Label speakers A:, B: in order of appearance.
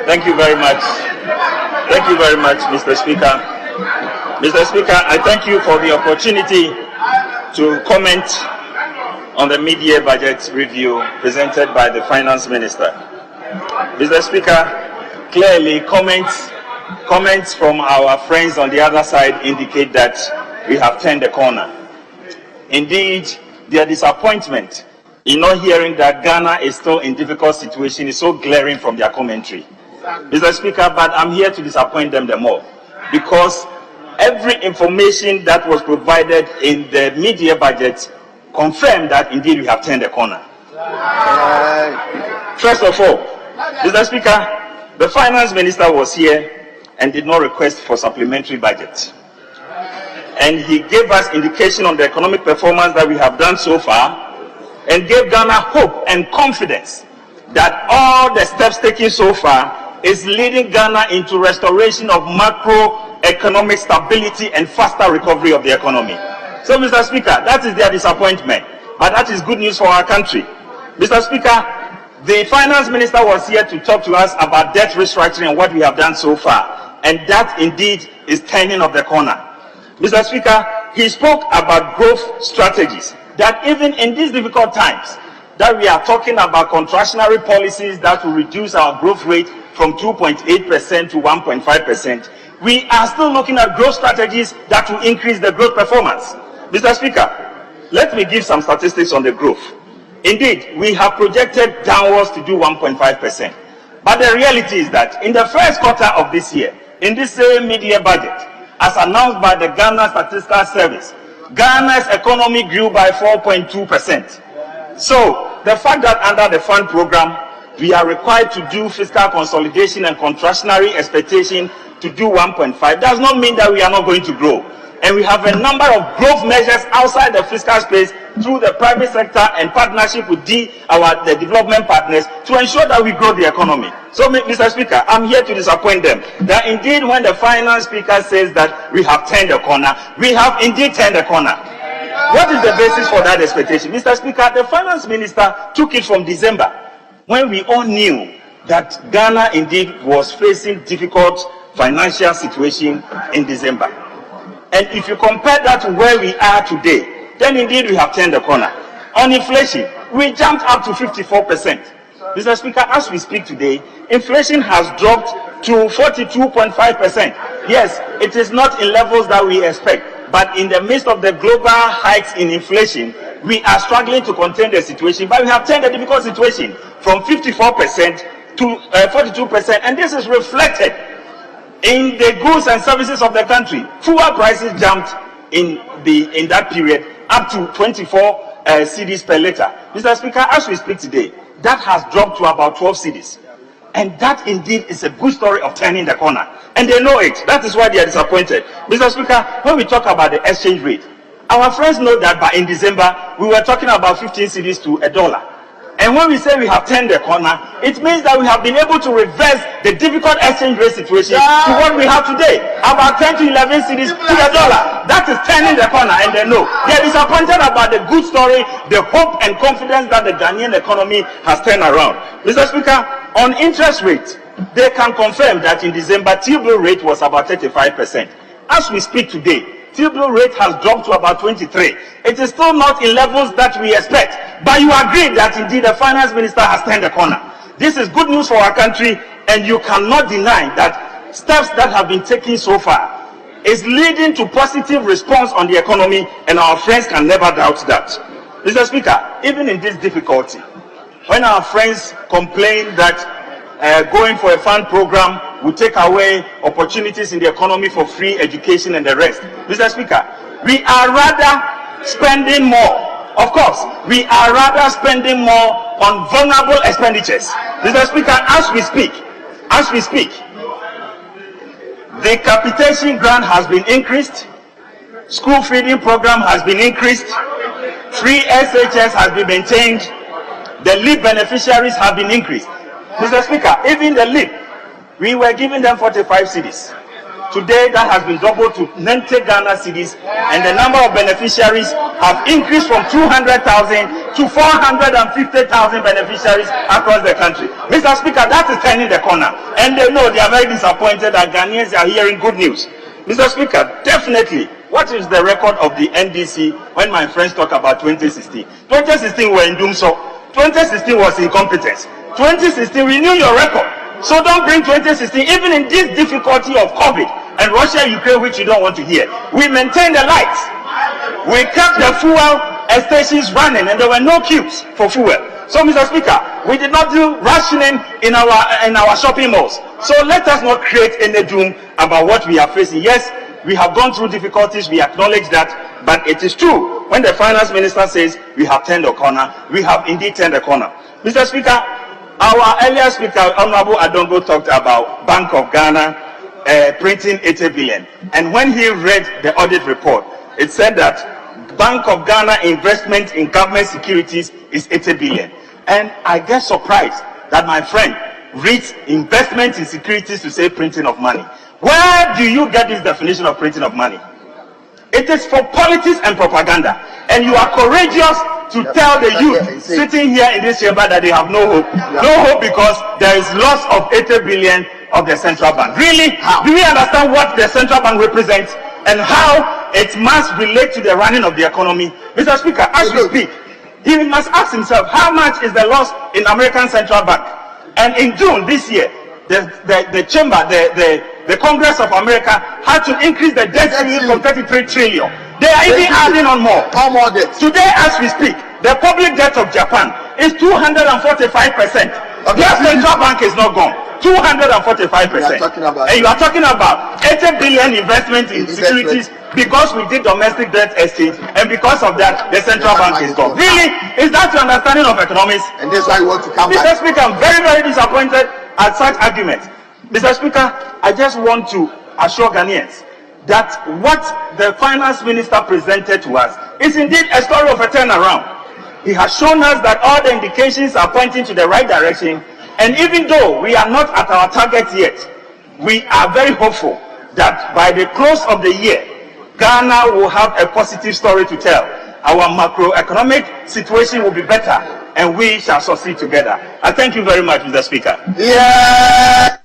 A: Thank you very much. Thank you very much, Mr. Speaker. Mr. Speaker, I thank you for the opportunity to comment on the mid-year budget review presented by the Finance Minister. Mr. Speaker, clearly comments from our friends on the other side indicate that we have turned the corner. Indeed, their disappointment in not hearing that Ghana is still in difficult situation is so glaring from their commentary. Mr. Speaker, but I'm here to disappoint them the more, because every information that was provided in the mid-year budget confirmed that indeed we have turned the corner. First of all, Mr. Speaker, the Finance Minister was here and did not request for supplementary budget. And he gave us indication on the economic performance that we have done so far, and gave Ghana hope and confidence that all the steps taken so far is leading Ghana into restoration of macroeconomic stability and faster recovery of the economy. So, Mr. Speaker, that is their disappointment, but that is good news for our country. Mr. Speaker, the Finance Minister was here to talk to us about debt restructuring and what we have done so far, and that indeed is turning of the corner. Mr. Speaker, he spoke about growth strategies, that even in these difficult times, that we are talking about contractionary policies that will reduce our growth rate from 2.8% to 1.5%. We are still looking at growth strategies that will increase the growth performance. Mr. Speaker, let me give some statistics on the growth. Indeed, we have projected downwards to do 1.5%. But the reality is that in the first quarter of this year, in this same mid-year budget, as announced by the Ghana Statistical Service, Ghana's economy grew by 4.2%. So, the fact that under the fund program, we are required to do fiscal consolidation and contractionary expectation to do 1.5 does not mean that we are not going to grow. And we have a number of growth measures outside the fiscal space through the private sector and partnership with the development partners to ensure that we grow the economy. So, Mr. Speaker, I'm here to disappoint them that indeed when the Finance Speaker says that we have turned the corner, we have indeed turned the corner. What is the basis for that expectation? Mr. Speaker, the Finance Minister took it from December, when we all knew that Ghana indeed was facing difficult financial situation in December. And if you compare that to where we are today, then indeed we have turned the corner. On inflation, we jumped up to 54%. Mr. Speaker, as we speak today, inflation has dropped to 42.5%. Yes, it is not in levels that we expect, but in the midst of the global hikes in inflation, we are struggling to contain the situation, but we have turned the difficult situation from 54% to 42%, and this is reflected in the goods and services of the country. Fuel prices jumped in that period up to 24 cedis per liter. Mr. Speaker, as we speak today, that has dropped to about 12 cedis. And that indeed is a good story of turning the corner. And they know it. That is why they are disappointed. Mr. Speaker, when we talk about the exchange rate, our friends know that in December, we were talking about 15 cedis to $1. And when we say we have turned the corner, it means that we have been able to reverse the difficult exchange rate situation to what we have today, about 10 to 11 cedis to $1. That is turning the corner, and they know. They are disappointed about the good story, the hope and confidence that the Ghanaian economy has turned around. Mr. Speaker, on interest rate, they can confirm that in December, T-bill rate was about 35%. As we speak today, T-bill rate has dropped to about 23. It is still not in levels that we expect, but you agree that indeed the Finance Minister has turned the corner. This is good news for our country, and you cannot deny that steps that have been taken so far is leading to positive response on the economy, and our friends can never doubt that. Mr. Speaker, even in this difficulty, when our friends complain that going for a fund program will take away opportunities in the economy for free education and the rest, Mr. Speaker, we are rather spending more. Of course, we are rather spending more on vulnerable expenditures. Mr. Speaker, as we speak, the capitation grant has been increased, school feeding program has been increased, free SHS has been maintained, the LEAP beneficiaries have been increased. Mr. Speaker, even the LEAP, we were giving them 45 cedis. Today, that has been doubled to 90 Ghana cedis, and the number of beneficiaries have increased from 200,000 to 450,000 beneficiaries across the country. Mr. Speaker, that is turning the corner, and they know they are very disappointed that Ghanaians are hearing good news. Mr. Speaker, definitely, what is the record of the NDC when my friends talk about 2016? 2016 were in doom, so 2016 was incompetence. 2016, renew your record. So don't bring 2016, even in this difficulty of COVID and Russia, Ukraine, which you don't want to hear. We maintained the lights. We kept the fuel stations running, and there were no queues for fuel. So, Mr. Speaker, we did not do rationing in our shopping malls. So let us not create any doom about what we are facing. Yes, we have gone through difficulties. We acknowledge that, but it is true when the finance minister says we have turned the corner. We have indeed turned the corner, Mr. Speaker. Our earlier speaker, Honorable Adongo, talked about Bank of Ghana printing 80 billion. And when he read the audit report, it said that Bank of Ghana investment in government securities is 80 billion. And I get surprised that my friend reads investment in securities to say printing of money. Where do you get this definition of printing of money? It is for politics and propaganda. And you are courageous to tell the youth sitting here in this chamber that they have no hope. No hope because there is loss of 80 billion of the central bank. Really? Do we understand what the central bank represents and how it must relate to the running of the economy? Mr. Speaker, as we speak, he must ask himself, how much is the loss in American Central Bank? And in June this year, the chamber, the Congress of America had to increase the debt ceiling from 33 trillion. They are even adding on more. Today, as we speak, the public debt of Japan is 245%. Their central bank is not gone. 245%. And you are talking about 80 billion investment in securities because we did domestic debt exchange, and because of that, the central bank is gone. Really? Is that your understanding of economics?
B: And this is why you want to come
A: back. Mr. Speaker, I'm very, very disappointed at such arguments. Mr. Speaker, I just want to assure Ghanaians that what the finance minister presented to us is indeed a story of a turnaround. He has shown us that all the indications are pointing to the right direction, and even though we are not at our target yet, we are very hopeful that by the close of the year, Ghana will have a positive story to tell. Our macroeconomic situation will be better, and we shall succeed together. I thank you very much, Mr. Speaker.
B: Yeah.